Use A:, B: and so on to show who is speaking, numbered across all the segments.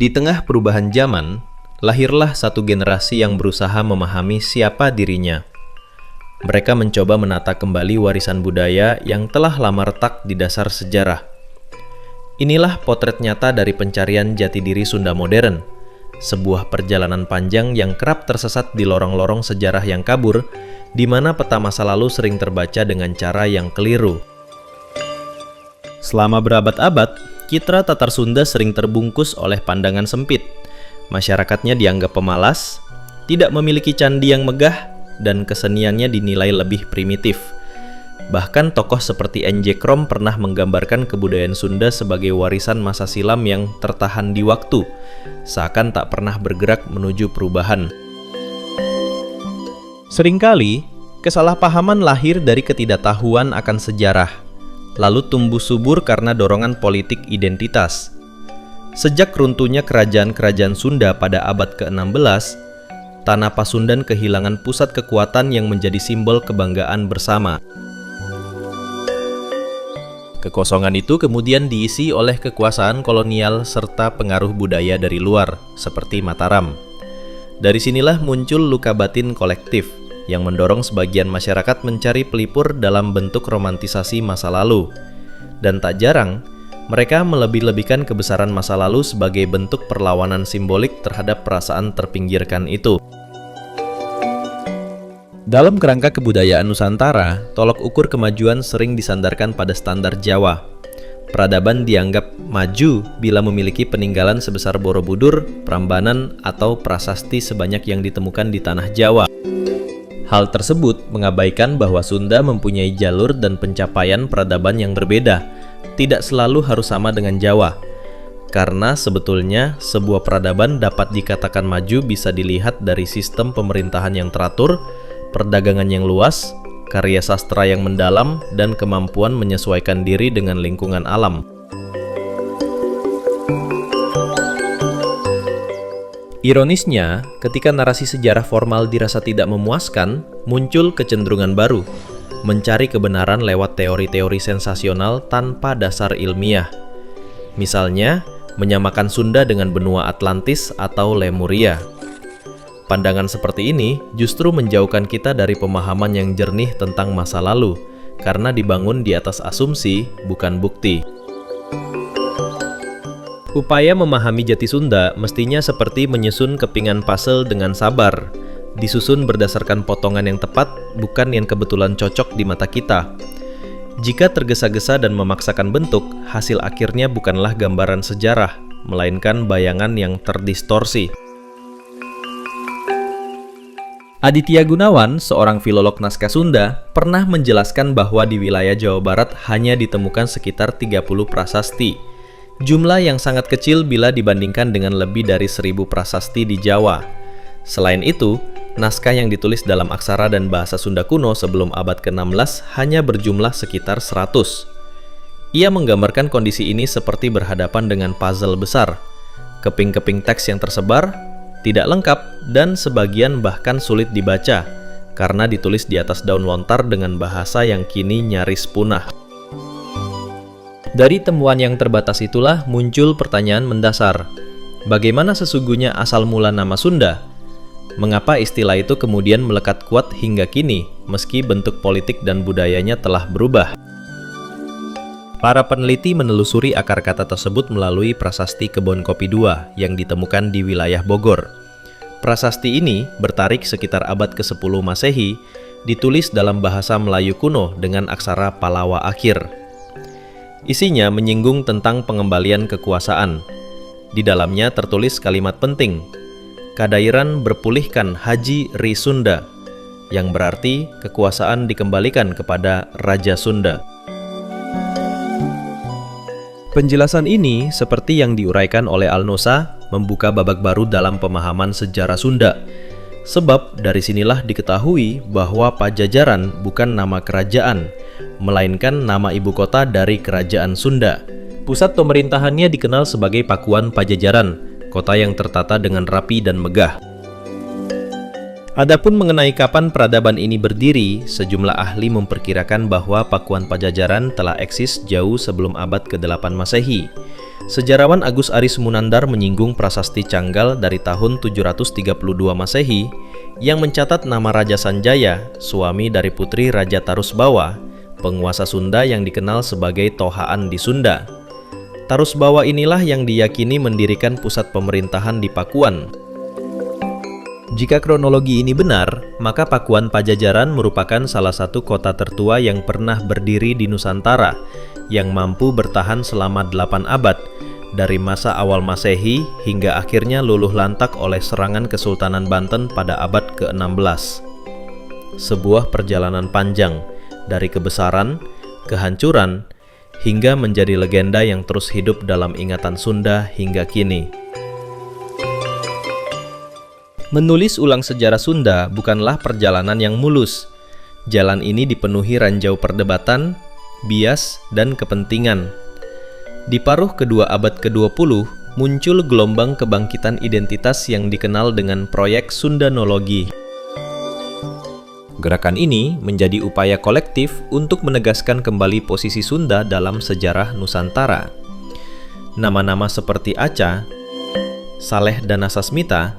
A: Di tengah perubahan zaman, lahirlah satu generasi yang berusaha memahami siapa dirinya. Mereka mencoba menata kembali warisan budaya yang telah lama retak di dasar sejarah. Inilah potret nyata dari pencarian jati diri Sunda modern, sebuah perjalanan panjang yang kerap tersesat di lorong-lorong sejarah yang kabur, di mana peta masa lalu sering terbaca dengan cara yang keliru. Selama berabad-abad, citra Tatar Sunda sering terbungkus oleh pandangan sempit. Masyarakatnya dianggap pemalas, tidak memiliki candi yang megah, dan keseniannya dinilai lebih primitif. Bahkan tokoh seperti N.J. Krom pernah menggambarkan kebudayaan Sunda sebagai warisan masa silam yang tertahan di waktu, seakan tak pernah bergerak menuju perubahan. Seringkali, kesalahpahaman lahir dari ketidaktahuan akan sejarah, lalu tumbuh subur karena dorongan politik identitas. Sejak runtuhnya kerajaan-kerajaan Sunda pada abad ke-16, Tanah Pasundan kehilangan pusat kekuatan yang menjadi simbol kebanggaan bersama. Kekosongan itu kemudian diisi oleh kekuasaan kolonial serta pengaruh budaya dari luar, seperti Mataram. Dari sinilah muncul luka batin kolektif, yang mendorong sebagian masyarakat mencari pelipur dalam bentuk romantisasi masa lalu. Dan tak jarang, mereka melebih-lebihkan kebesaran masa lalu sebagai bentuk perlawanan simbolik terhadap perasaan terpinggirkan itu. Dalam kerangka kebudayaan Nusantara, tolok ukur kemajuan sering disandarkan pada standar Jawa. Peradaban dianggap maju bila memiliki peninggalan sebesar Borobudur, Prambanan, atau prasasti sebanyak yang ditemukan di tanah Jawa. Hal tersebut mengabaikan bahwa Sunda mempunyai jalur dan pencapaian peradaban yang berbeda, tidak selalu harus sama dengan Jawa. Karena sebetulnya sebuah peradaban dapat dikatakan maju bisa dilihat dari sistem pemerintahan yang teratur, perdagangan yang luas, karya sastra yang mendalam, dan kemampuan menyesuaikan diri dengan lingkungan alam. Ironisnya, ketika narasi sejarah formal dirasa tidak memuaskan, muncul kecenderungan baru, mencari kebenaran lewat teori-teori sensasional tanpa dasar ilmiah. Misalnya, menyamakan Sunda dengan benua Atlantis atau Lemuria. Pandangan seperti ini justru menjauhkan kita dari pemahaman yang jernih tentang masa lalu, karena dibangun di atas asumsi, bukan bukti. Upaya memahami jati Sunda mestinya seperti menyusun kepingan puzzle dengan sabar, disusun berdasarkan potongan yang tepat, bukan yang kebetulan cocok di mata kita. Jika tergesa-gesa dan memaksakan bentuk, hasil akhirnya bukanlah gambaran sejarah, melainkan bayangan yang terdistorsi. Aditya Gunawan, seorang filolog naskah Sunda, pernah menjelaskan bahwa di wilayah Jawa Barat hanya ditemukan sekitar 30 prasasti. Jumlah yang sangat kecil bila dibandingkan dengan lebih dari 1000 prasasti di Jawa. Selain itu, naskah yang ditulis dalam aksara dan bahasa Sunda kuno sebelum abad ke-16 hanya berjumlah sekitar 100. Ia menggambarkan kondisi ini seperti berhadapan dengan puzzle besar. Keping-keping teks yang tersebar tidak lengkap dan sebagian bahkan sulit dibaca karena ditulis di atas daun lontar dengan bahasa yang kini nyaris punah. Dari temuan yang terbatas itulah muncul pertanyaan mendasar. Bagaimana sesungguhnya asal mula nama Sunda? Mengapa istilah itu kemudian melekat kuat hingga kini meski bentuk politik dan budayanya telah berubah? Para peneliti menelusuri akar kata tersebut melalui prasasti Kebon Kopi II yang ditemukan di wilayah Bogor. Prasasti ini bertarik sekitar abad ke-10 Masehi, ditulis dalam bahasa Melayu kuno dengan aksara Palawa akhir. Isinya menyinggung tentang pengembalian kekuasaan. Di dalamnya tertulis kalimat penting, "Kadairan berpulihkan Haji Ri Sunda," yang berarti kekuasaan dikembalikan kepada Raja Sunda. Penjelasan ini, seperti yang diuraikan oleh Alnosa, membuka babak baru dalam pemahaman sejarah Sunda. Sebab dari sinilah diketahui bahwa Pajajaran bukan nama kerajaan, melainkan nama ibu kota dari kerajaan Sunda. Pusat pemerintahannya dikenal sebagai Pakuan Pajajaran, kota yang tertata dengan rapi dan megah. Adapun mengenai kapan peradaban ini berdiri, sejumlah ahli memperkirakan bahwa Pakuan Pajajaran telah eksis jauh sebelum abad ke-8 Masehi. Sejarawan Agus Aris Munandar menyinggung prasasti Canggal dari tahun 732 Masehi yang mencatat nama Raja Sanjaya, suami dari putri Raja Tarusbawa, penguasa Sunda yang dikenal sebagai Tohaan di Sunda. Tarusbawa inilah yang diyakini mendirikan pusat pemerintahan di Pakuan. Jika kronologi ini benar, maka Pakuan Pajajaran merupakan salah satu kota tertua yang pernah berdiri di Nusantara, yang mampu bertahan selama 8 abad, dari masa awal Masehi hingga akhirnya luluh lantak oleh serangan Kesultanan Banten pada abad ke-16. Sebuah perjalanan panjang, dari kebesaran, kehancuran, hingga menjadi legenda yang terus hidup dalam ingatan Sunda hingga kini. Menulis ulang sejarah Sunda bukanlah perjalanan yang mulus. Jalan ini dipenuhi ranjau perdebatan, bias, dan kepentingan. Di paruh kedua abad ke-20, muncul gelombang kebangkitan identitas yang dikenal dengan proyek Sundanologi. Gerakan ini menjadi upaya kolektif untuk menegaskan kembali posisi Sunda dalam sejarah Nusantara. Nama-nama seperti Aca, Saleh Danasasmita,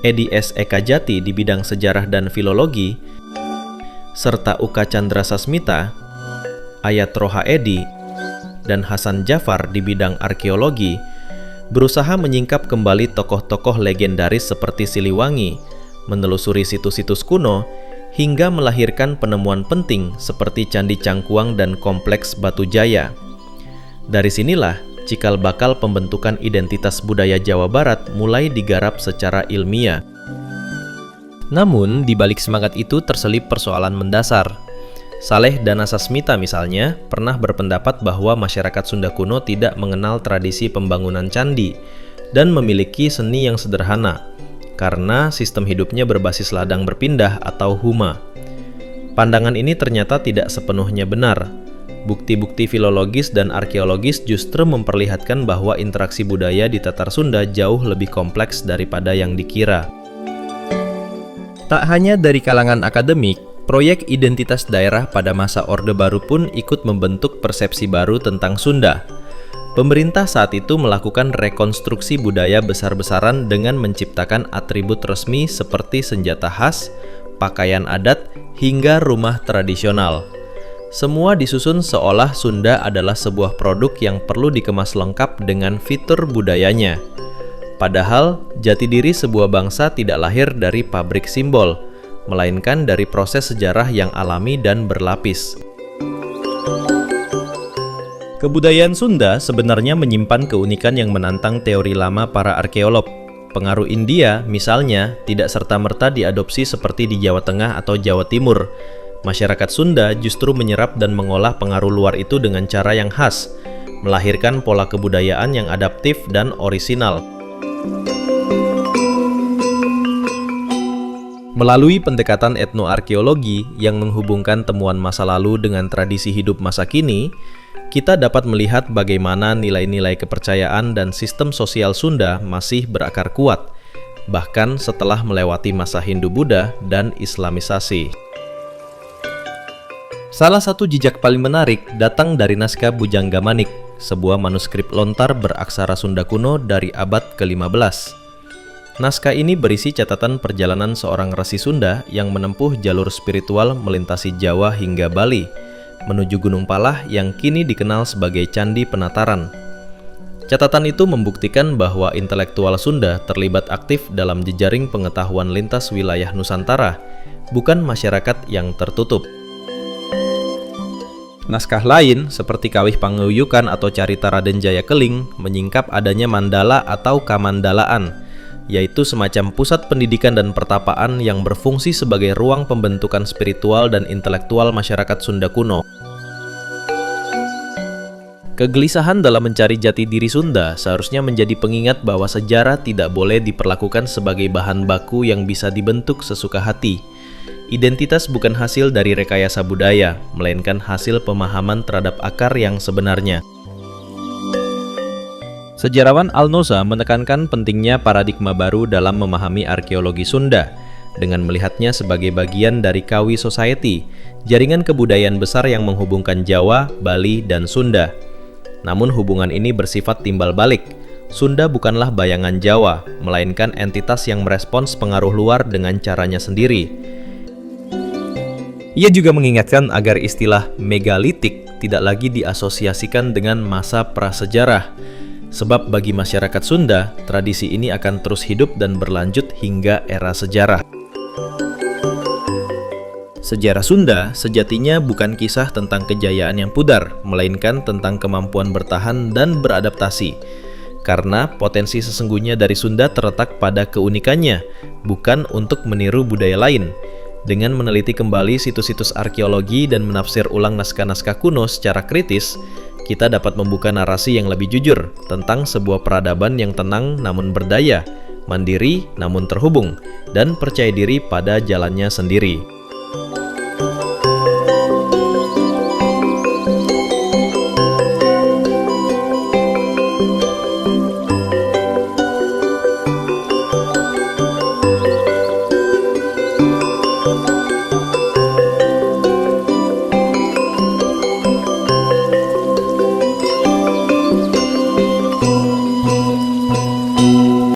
A: Edi S. Eka Jati di bidang sejarah dan filologi, serta Uka Chandra Sasmita, Ayat Roha Edi, dan Hasan Jafar di bidang arkeologi, berusaha menyingkap kembali tokoh-tokoh legendaris seperti Siliwangi, menelusuri situs-situs kuno, hingga melahirkan penemuan penting seperti Candi Cangkuang dan Kompleks Batu Jaya. Dari sinilah cikal bakal pembentukan identitas budaya Jawa Barat mulai digarap secara ilmiah. Namun, di balik semangat itu terselip persoalan mendasar. Saleh Danasasmita misalnya pernah berpendapat bahwa masyarakat Sunda kuno tidak mengenal tradisi pembangunan candi dan memiliki seni yang sederhana, karena sistem hidupnya berbasis ladang berpindah atau huma. Pandangan ini ternyata tidak sepenuhnya benar. Bukti-bukti filologis dan arkeologis justru memperlihatkan bahwa interaksi budaya di Tatar Sunda jauh lebih kompleks daripada yang dikira. Tak hanya dari kalangan akademik, proyek identitas daerah pada masa Orde Baru pun ikut membentuk persepsi baru tentang Sunda. Pemerintah saat itu melakukan rekonstruksi budaya besar-besaran dengan menciptakan atribut resmi seperti senjata khas, pakaian adat, hingga rumah tradisional. Semua disusun seolah Sunda adalah sebuah produk yang perlu dikemas lengkap dengan fitur budayanya. Padahal, jati diri sebuah bangsa tidak lahir dari pabrik simbol, melainkan dari proses sejarah yang alami dan berlapis. Kebudayaan Sunda sebenarnya menyimpan keunikan yang menantang teori lama para arkeolog. Pengaruh India, misalnya, tidak serta-merta diadopsi seperti di Jawa Tengah atau Jawa Timur. Masyarakat Sunda justru menyerap dan mengolah pengaruh luar itu dengan cara yang khas, melahirkan pola kebudayaan yang adaptif dan orisinal. Melalui pendekatan etnoarkeologi yang menghubungkan temuan masa lalu dengan tradisi hidup masa kini, kita dapat melihat bagaimana nilai-nilai kepercayaan dan sistem sosial Sunda masih berakar kuat, bahkan setelah melewati masa Hindu-Buddha dan Islamisasi. Salah satu jejak paling menarik datang dari naskah Bujangga Manik, sebuah manuskrip lontar beraksara Sunda kuno dari abad ke-15. Naskah ini berisi catatan perjalanan seorang resi Sunda yang menempuh jalur spiritual melintasi Jawa hingga Bali, menuju Gunung Palah yang kini dikenal sebagai Candi Penataran. Catatan itu membuktikan bahwa intelektual Sunda terlibat aktif dalam jejaring pengetahuan lintas wilayah Nusantara, bukan masyarakat yang tertutup. Naskah lain, seperti Kawih Panguyukan atau Carita Raden Jaya Keling, menyingkap adanya mandala atau kamandalaan, yaitu semacam pusat pendidikan dan pertapaan yang berfungsi sebagai ruang pembentukan spiritual dan intelektual masyarakat Sunda kuno. Kegelisahan dalam mencari jati diri Sunda seharusnya menjadi pengingat bahwa sejarah tidak boleh diperlakukan sebagai bahan baku yang bisa dibentuk sesuka hati. Identitas bukan hasil dari rekayasa budaya, melainkan hasil pemahaman terhadap akar yang sebenarnya. Sejarawan Al-Noza menekankan pentingnya paradigma baru dalam memahami arkeologi Sunda, dengan melihatnya sebagai bagian dari Kawi Society, jaringan kebudayaan besar yang menghubungkan Jawa, Bali, dan Sunda. Namun hubungan ini bersifat timbal balik. Sunda bukanlah bayangan Jawa, melainkan entitas yang merespons pengaruh luar dengan caranya sendiri. Ia juga mengingatkan agar istilah megalitik tidak lagi diasosiasikan dengan masa prasejarah, sebab bagi masyarakat Sunda, tradisi ini akan terus hidup dan berlanjut hingga era sejarah. Sejarah Sunda sejatinya bukan kisah tentang kejayaan yang pudar, melainkan tentang kemampuan bertahan dan beradaptasi. Karena potensi sesungguhnya dari Sunda terletak pada keunikannya, bukan untuk meniru budaya lain. Dengan meneliti kembali situs-situs arkeologi dan menafsir ulang naskah-naskah kuno secara kritis, kita dapat membuka narasi yang lebih jujur tentang sebuah peradaban yang tenang namun berdaya, mandiri namun terhubung, dan percaya diri pada jalannya sendiri.